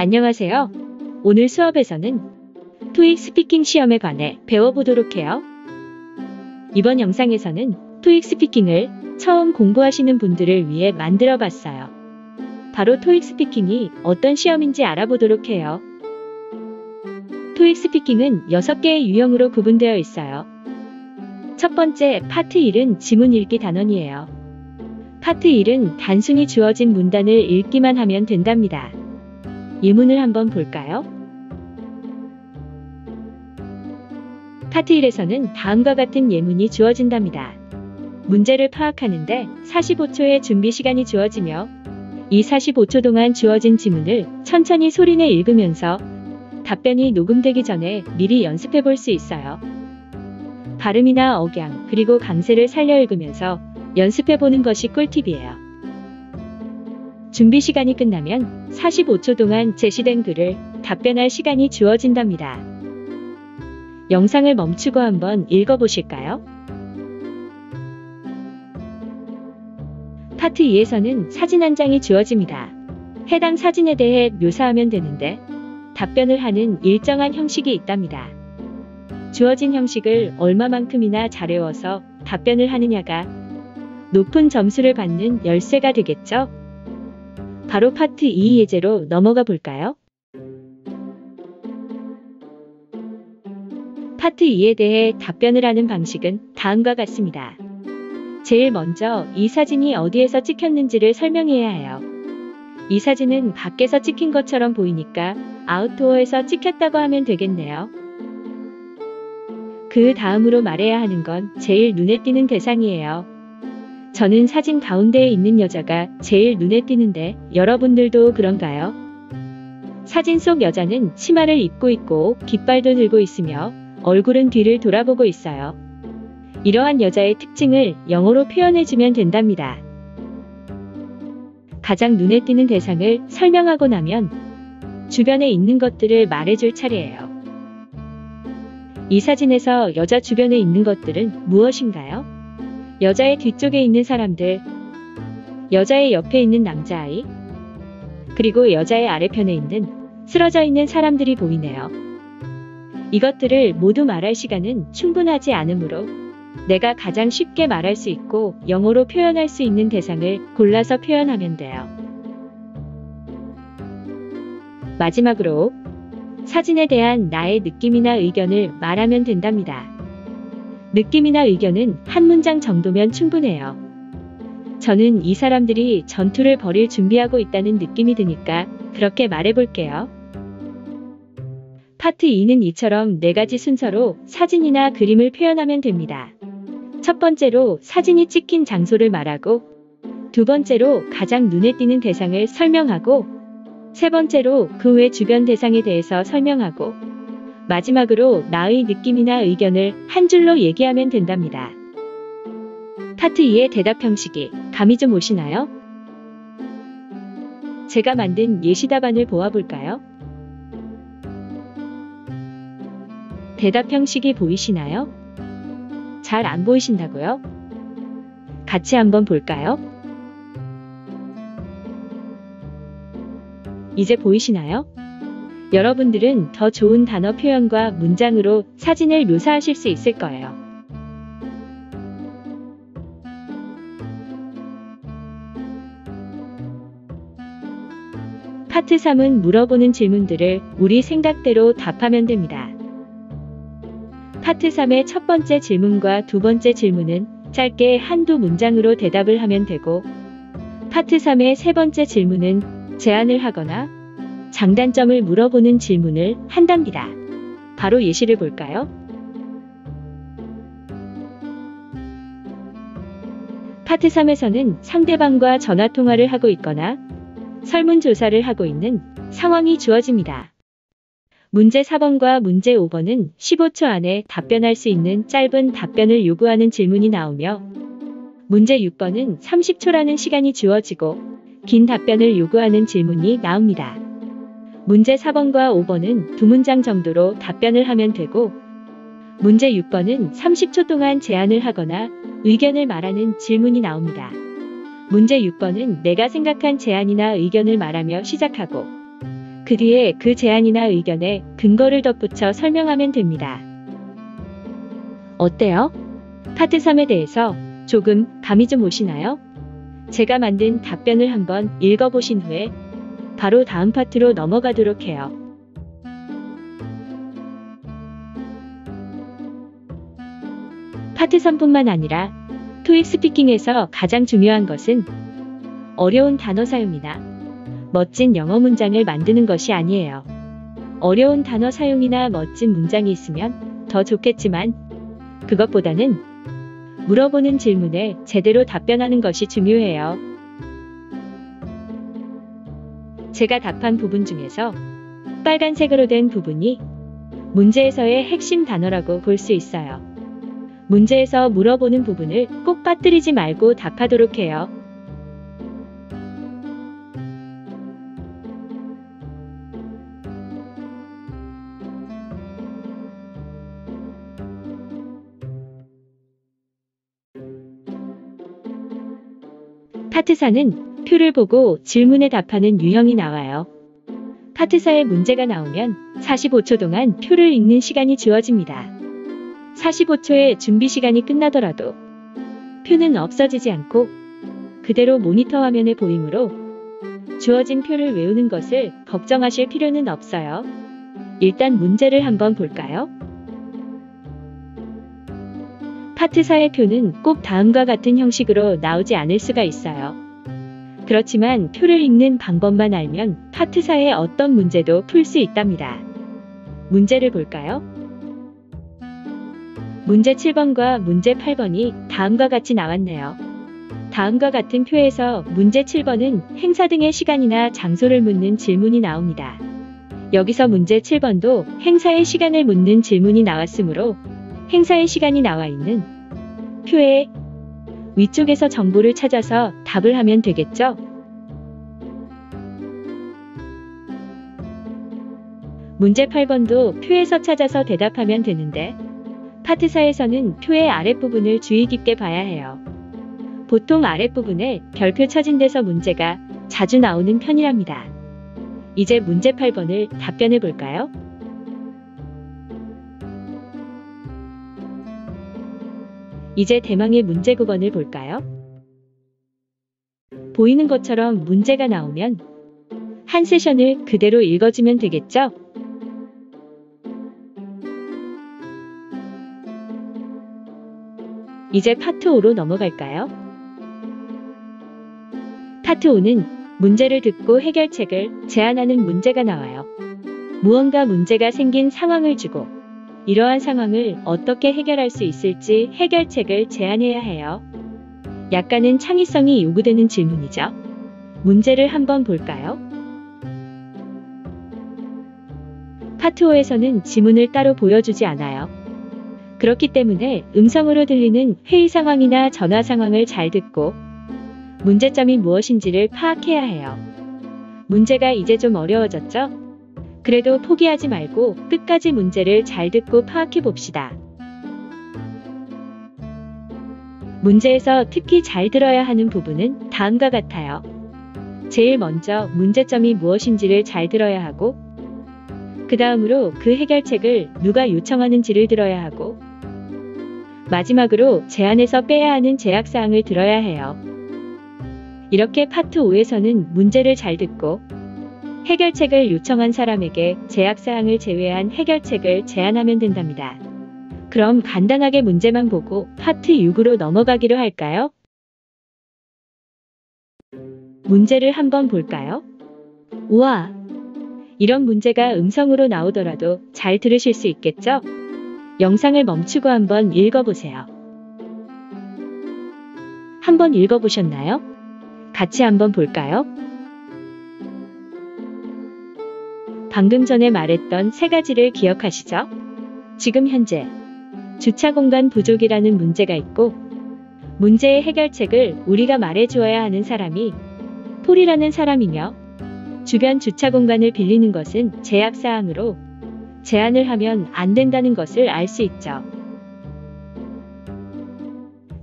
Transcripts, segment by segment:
안녕하세요. 오늘 수업에서는 토익 스피킹 시험에 관해 배워보도록 해요. 이번 영상에서는 토익 스피킹을 처음 공부하시는 분들을 위해 만들어 봤어요. 바로 토익 스피킹이 어떤 시험인지 알아보도록 해요. 토익 스피킹은 6개의 유형으로 구분되어 있어요. 첫 번째, 파트 1은 지문 읽기 단원이에요. 파트 1은 단순히 주어진 문단을 읽기만 하면 된답니다. 예문을 한번 볼까요? 파트 1에서는 다음과 같은 예문이 주어진답니다. 문제를 파악하는데 45초의 준비 시간이 주어지며 이 45초 동안 주어진 지문을 천천히 소리내 읽으면서 답변이 녹음되기 전에 미리 연습해 볼 수 있어요. 발음이나 억양, 그리고 강세를 살려 읽으면서 연습해 보는 것이 꿀팁이에요. 준비 시간이 끝나면 45초 동안 제시된 글을 답변할 시간이 주어진답니다. 영상을 멈추고 한번 읽어보실까요? 파트 2에서는 사진 한 장이 주어집니다. 해당 사진에 대해 묘사하면 되는데 답변을 하는 일정한 형식이 있답니다. 주어진 형식을 얼마만큼이나 잘 외워서 답변을 하느냐가 높은 점수를 받는 열쇠가 되겠죠? 바로 파트 2 예제로 넘어가 볼까요? 파트 2에 대해 답변을 하는 방식은 다음과 같습니다. 제일 먼저 이 사진이 어디에서 찍혔는지를 설명해야 해요. 이 사진은 밖에서 찍힌 것처럼 보이니까 아웃도어에서 찍혔다고 하면 되겠네요. 그 다음으로 말해야 하는 건 제일 눈에 띄는 대상이에요. 저는 사진 가운데에 있는 여자가 제일 눈에 띄는데 여러분들도 그런가요? 사진 속 여자는 치마를 입고 있고 깃발도 들고 있으며 얼굴은 뒤를 돌아보고 있어요. 이러한 여자의 특징을 영어로 표현해주면 된답니다. 가장 눈에 띄는 대상을 설명하고 나면 주변에 있는 것들을 말해줄 차례예요. 이 사진에서 여자 주변에 있는 것들은 무엇인가요? 여자의 뒤쪽에 있는 사람들, 여자의 옆에 있는 남자아이, 그리고 여자의 아래편에 있는 쓰러져 있는 사람들이 보이네요. 이것들을 모두 말할 시간은 충분하지 않으므로 내가 가장 쉽게 말할 수 있고 영어로 표현할 수 있는 대상을 골라서 표현하면 돼요. 마지막으로 사진에 대한 나의 느낌이나 의견을 말하면 된답니다. 느낌이나 의견은 한 문장 정도면 충분해요. 저는 이 사람들이 전투를 벌일 준비하고 있다는 느낌이 드니까 그렇게 말해볼게요. 파트 2는 이처럼 4가지 순서로 사진이나 그림을 표현하면 됩니다. 첫 번째로 사진이 찍힌 장소를 말하고, 두 번째로 가장 눈에 띄는 대상을 설명하고, 세 번째로 그 외 주변 대상에 대해서 설명하고, 마지막으로 나의 느낌이나 의견을 한 줄로 얘기하면 된답니다. 파트 2의 대답 형식이 감이 좀 오시나요? 제가 만든 예시 답안을 보아볼까요? 대답 형식이 보이시나요? 잘 안 보이신다고요? 같이 한번 볼까요? 이제 보이시나요? 여러분들은 더 좋은 단어 표현과 문장으로 사진을 묘사하실 수 있을 거예요. 파트 3은 물어보는 질문들을 우리 생각대로 답하면 됩니다. 파트 3의 첫 번째 질문과 두 번째 질문은 짧게 한두 문장으로 대답을 하면 되고, 파트 3의 세 번째 질문은 제안을 하거나 장단점을 물어보는 질문을 한답니다. 바로 예시를 볼까요? 파트 3에서는 상대방과 전화통화를 하고 있거나 설문조사를 하고 있는 상황이 주어집니다. 문제 4번과 문제 5번은 15초 안에 답변할 수 있는 짧은 답변을 요구하는 질문이 나오며, 문제 6번은 30초라는 시간이 주어지고 긴 답변을 요구하는 질문이 나옵니다. 문제 4번과 5번은 2문장 정도로 답변을 하면 되고, 문제 6번은 30초 동안 제안을 하거나 의견을 말하는 질문이 나옵니다. 문제 6번은 내가 생각한 제안이나 의견을 말하며 시작하고, 그 그 뒤에 그 제안이나 의견에 근거를 덧붙여 설명하면 됩니다. 어때요? 파트 3에 대해서 조금 감이 좀 오시나요? 제가 만든 답변을 한번 읽어보신 후에 바로 다음 파트로 넘어가도록 해요. 파트 3뿐만 아니라 토익 스피킹에서 가장 중요한 것은 어려운 단어 사용이나 멋진 영어 문장을 만드는 것이 아니에요. 어려운 단어 사용이나 멋진 문장이 있으면 더 좋겠지만 그것보다는 물어보는 질문에 제대로 답변하는 것이 중요해요. 제가 답한 부분 중에서 빨간색으로 된 부분이 문제에서의 핵심 단어라고 볼 수 있어요. 문제에서 물어보는 부분을 꼭 빠뜨리지 말고 답하도록 해요. 파트 4는 표를 보고 질문에 답하는 유형이 나와요. 파트 4에 문제가 나오면 45초 동안 표를 읽는 시간이 주어집니다. 45초의 준비 시간이 끝나더라도 표는 없어지지 않고 그대로 모니터 화면에 보이므로 주어진 표를 외우는 것을 걱정하실 필요는 없어요. 일단 문제를 한번 볼까요? 파트 4의 표는 꼭 다음과 같은 형식으로 나오지 않을 수가 있어요. 그렇지만 표를 읽는 방법만 알면 파트 4의 어떤 문제도 풀 수 있답니다. 문제를 볼까요? 문제 7번과 문제 8번이 다음과 같이 나왔네요. 다음과 같은 표에서 문제 7번은 행사 등의 시간이나 장소를 묻는 질문이 나옵니다. 여기서 문제 7번도 행사의 시간을 묻는 질문이 나왔으므로 행사의 시간이 나와 있는 표의 위쪽에서 정보를 찾아서 답을 하면 되겠죠? 문제 8번도 표에서 찾아서 대답하면 되는데 파트 4에서는 표의 아랫부분을 주의 깊게 봐야 해요. 보통 아랫부분에 별표 쳐진 데서 문제가 자주 나오는 편이랍니다. 이제 문제 8번을 답변해 볼까요? 이제 대망의 문제 9번을 볼까요? 보이는 것처럼 문제가 나오면 한 세션을 그대로 읽어주면 되겠죠? 이제 파트 5로 넘어갈까요? 파트 5는 문제를 듣고 해결책을 제안하는 문제가 나와요. 무언가 문제가 생긴 상황을 주고 이러한 상황을 어떻게 해결할 수 있을지 해결책을 제안해야 해요. 약간은 창의성이 요구되는 질문이죠. 문제를 한번 볼까요? 파트 5에서는 지문을 따로 보여주지 않아요. 그렇기 때문에 음성으로 들리는 회의 상황이나 전화 상황을 잘 듣고 문제점이 무엇인지를 파악해야 해요. 문제가 이제 좀 어려워졌죠? 그래도 포기하지 말고 끝까지 문제를 잘 듣고 파악해 봅시다. 문제에서 특히 잘 들어야 하는 부분은 다음과 같아요. 제일 먼저 문제점이 무엇인지를 잘 들어야 하고 그 다음으로 그 해결책을 누가 요청하는지를 들어야 하고 마지막으로 제안에서 빼야 하는 제약사항을 들어야 해요. 이렇게 파트 5에서는 문제를 잘 듣고 해결책을 요청한 사람에게 제약사항을 제외한 해결책을 제안하면 된답니다. 그럼 간단하게 문제만 보고 파트 6으로 넘어가기로 할까요? 문제를 한번 볼까요? 우와! 이런 문제가 음성으로 나오더라도 잘 들으실 수 있겠죠? 영상을 멈추고 한번 읽어보세요. 한번 읽어보셨나요? 같이 한번 볼까요? 방금 전에 말했던 세 가지를 기억하시죠? 지금 현재 주차 공간 부족이라는 문제가 있고 문제의 해결책을 우리가 말해주어야 하는 사람이 폴이라는 사람이며 주변 주차 공간을 빌리는 것은 제약사항으로 제안을 하면 안 된다는 것을 알 수 있죠.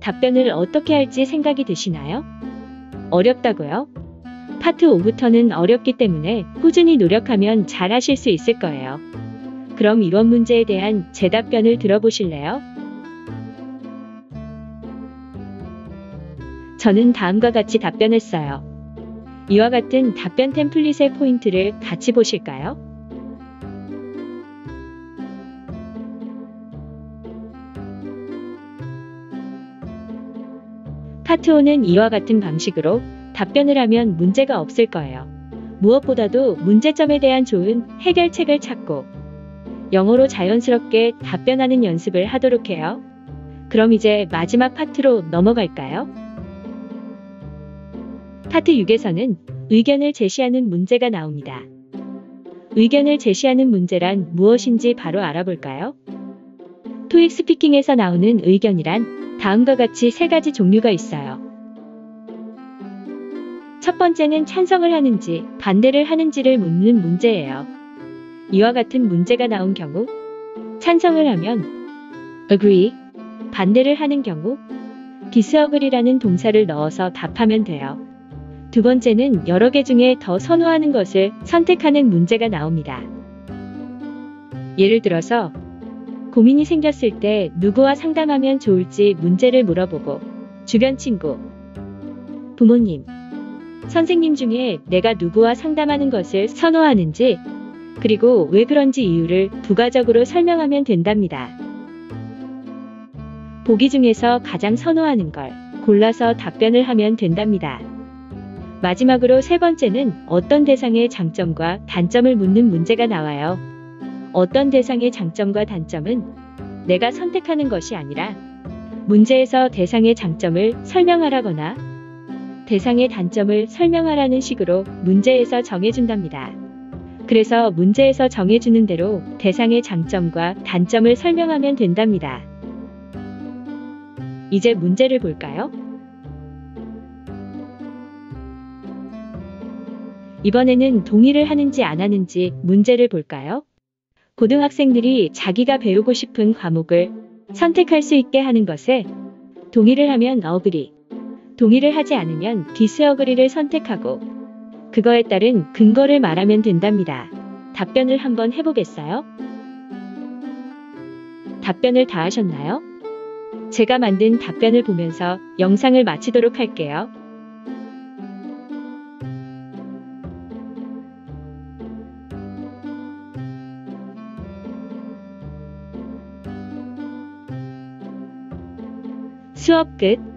답변을 어떻게 할지 생각이 드시나요? 어렵다고요? 파트 5부터는 어렵기 때문에 꾸준히 노력하면 잘 하실 수 있을 거예요. 그럼 이번 문제에 대한 제 답변을 들어보실래요? 저는 다음과 같이 답변했어요. 이와 같은 답변 템플릿의 포인트를 같이 보실까요? 파트 5는 이와 같은 방식으로 답변을 하면 문제가 없을 거예요. 무엇보다도 문제점에 대한 좋은 해결책을 찾고 영어로 자연스럽게 답변하는 연습을 하도록 해요. 그럼 이제 마지막 파트로 넘어갈까요? 파트 6에서는 의견을 제시하는 문제가 나옵니다. 의견을 제시하는 문제란 무엇인지 바로 알아볼까요? 토익 스피킹에서 나오는 의견이란 다음과 같이 세 가지 종류가 있어요. 첫 번째는 찬성을 하는지 반대를 하는지를 묻는 문제예요. 이와 같은 문제가 나온 경우 찬성을 하면 agree, 반대를 하는 경우 disagree라는 동사를 넣어서 답하면 돼요. 두 번째는 여러 개 중에 더 선호하는 것을 선택하는 문제가 나옵니다. 예를 들어서 고민이 생겼을 때 누구와 상담하면 좋을지 문제를 물어보고 주변 친구, 부모님, 선생님 중에 내가 누구와 상담하는 것을 선호하는지 그리고 왜 그런지 이유를 부가적으로 설명하면 된답니다. 보기 중에서 가장 선호하는 걸 골라서 답변을 하면 된답니다. 마지막으로 세 번째는 어떤 대상의 장점과 단점을 묻는 문제가 나와요. 어떤 대상의 장점과 단점은 내가 선택하는 것이 아니라 문제에서 대상의 장점을 설명하라거나 대상의 단점을 설명하라는 식으로 문제에서 정해준답니다. 그래서 문제에서 정해주는 대로 대상의 장점과 단점을 설명하면 된답니다. 이제 문제를 볼까요? 이번에는 동의를 하는지 안 하는지 문제를 볼까요? 고등학생들이 자기가 배우고 싶은 과목을 선택할 수 있게 하는 것에 동의를 하면 agree, 동의를 하지 않으면 disagree를 선택하고 그거에 따른 근거를 말하면 된답니다. 답변을 한번 해보겠어요? 답변을 다 하셨나요? 제가 만든 답변을 보면서 영상을 마치도록 할게요. 수업 끝.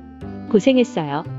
고생했어요.